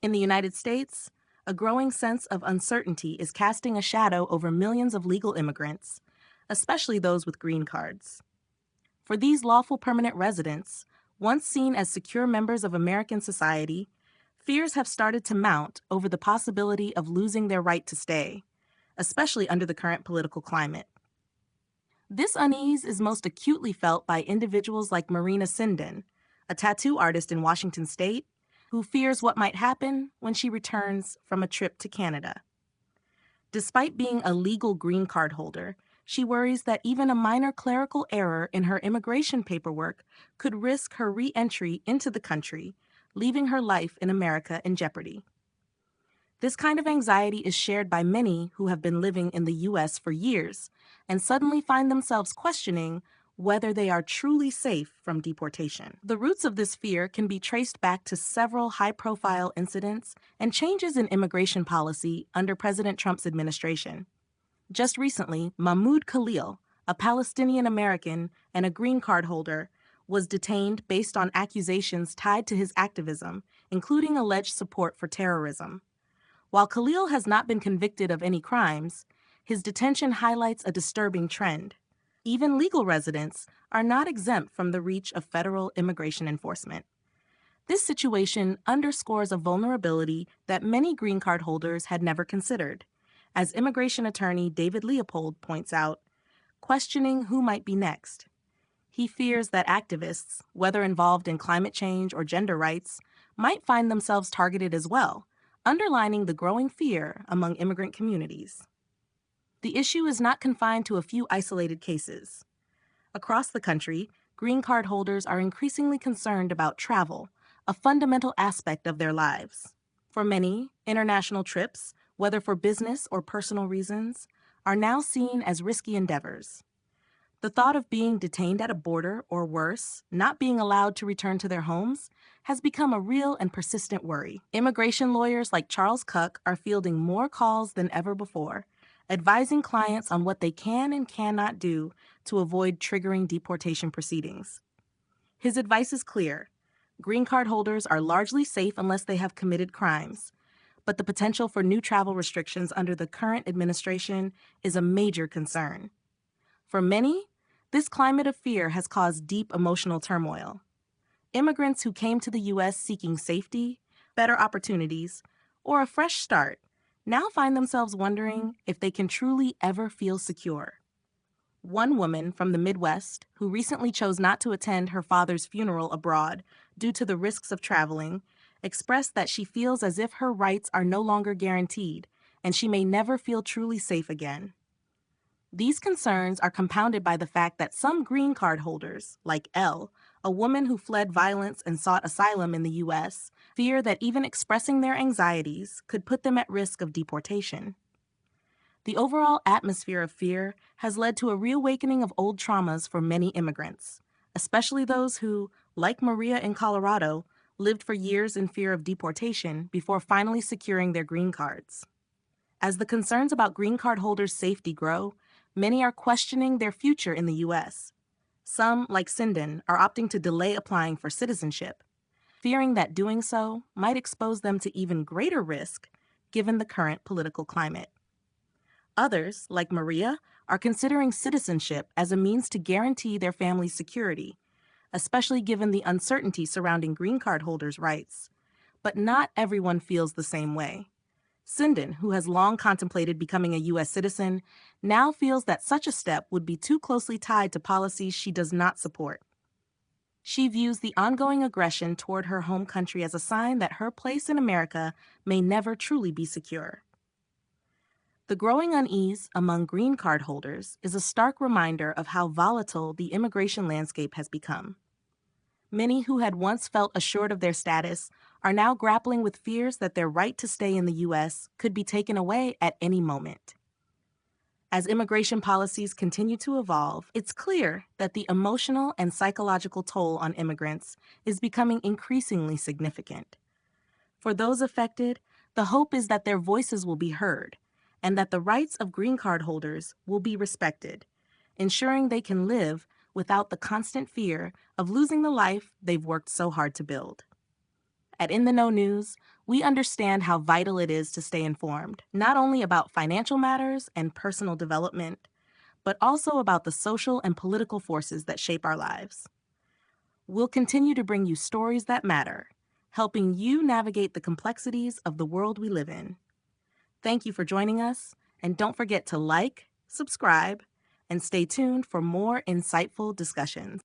In the United States, a growing sense of uncertainty is casting a shadow over millions of legal immigrants, especially those with green cards. For these lawful permanent residents, once seen as secure members of American society, fears have started to mount over the possibility of losing their right to stay, especially under the current political climate. This unease is most acutely felt by individuals like Marina Sinden, a tattoo artist in Washington state, who fears what might happen when she returns from a trip to Canada. Despite being a legal green card holder, she worries that even a minor clerical error in her immigration paperwork could risk her re-entry into the country, leaving her life in America in jeopardy. This kind of anxiety is shared by many who have been living in the U.S. for years and suddenly find themselves questioning whether they are truly safe from deportation. The roots of this fear can be traced back to several high-profile incidents and changes in immigration policy under President Trump's administration. Just recently, Mahmoud Khalil, a Palestinian American and a green card holder, was detained based on accusations tied to his activism, including alleged support for terrorism. While Khalil has not been convicted of any crimes, his detention highlights a disturbing trend. Even legal residents are not exempt from the reach of federal immigration enforcement. This situation underscores a vulnerability that many green card holders had never considered. As immigration attorney David Leopold points out, questioning who might be next. He fears that activists, whether involved in climate change or gender rights, might find themselves targeted as well, underlining the growing fear among immigrant communities. The issue is not confined to a few isolated cases. Across the country, green card holders are increasingly concerned about travel, a fundamental aspect of their lives. For many, international trips, whether for business or personal reasons, are now seen as risky endeavors. The thought of being detained at a border or worse, not being allowed to return to their homes, has become a real and persistent worry. Immigration lawyers like Charles Cuck are fielding more calls than ever before, advising clients on what they can and cannot do to avoid triggering deportation proceedings. His advice is clear. Green card holders are largely safe unless they have committed crimes, but the potential for new travel restrictions under the current administration is a major concern. For many, this climate of fear has caused deep emotional turmoil. Immigrants who came to the U.S. seeking safety, better opportunities, or a fresh start now find themselves wondering if they can truly ever feel secure. One woman from the Midwest, who recently chose not to attend her father's funeral abroad due to the risks of traveling, expressed that she feels as if her rights are no longer guaranteed and she may never feel truly safe again. These concerns are compounded by the fact that some green card holders, like Elle, a woman who fled violence and sought asylum in the U.S., fear that even expressing their anxieties could put them at risk of deportation. The overall atmosphere of fear has led to a reawakening of old traumas for many immigrants, especially those who, like Maria in Colorado, lived for years in fear of deportation before finally securing their green cards. As the concerns about green card holders' safety grow, many are questioning their future in the U.S. Some, like Sinden, are opting to delay applying for citizenship, fearing that doing so might expose them to even greater risk given the current political climate. Others, like Maria, are considering citizenship as a means to guarantee their family's security, especially given the uncertainty surrounding green card holders' rights. But not everyone feels the same way. Sinden, who has long contemplated becoming a U.S. citizen, now feels that such a step would be too closely tied to policies she does not support. She views the ongoing aggression toward her home country as a sign that her place in America may never truly be secure. The growing unease among green card holders is a stark reminder of how volatile the immigration landscape has become. Many who had once felt assured of their status are now grappling with fears that their right to stay in the U.S. could be taken away at any moment. As immigration policies continue to evolve, it's clear that the emotional and psychological toll on immigrants is becoming increasingly significant. For those affected, the hope is that their voices will be heard and that the rights of green card holders will be respected, ensuring they can live without the constant fear of losing the life they've worked so hard to build. At In the Know News, We understand how vital it is to stay informed, not only about financial matters and personal development, but also about the social and political forces that shape our lives. We'll continue to bring you stories that matter, helping you navigate the complexities of the world we live in. Thank you for joining us, and don't forget to like, subscribe, and stay tuned for more insightful discussions.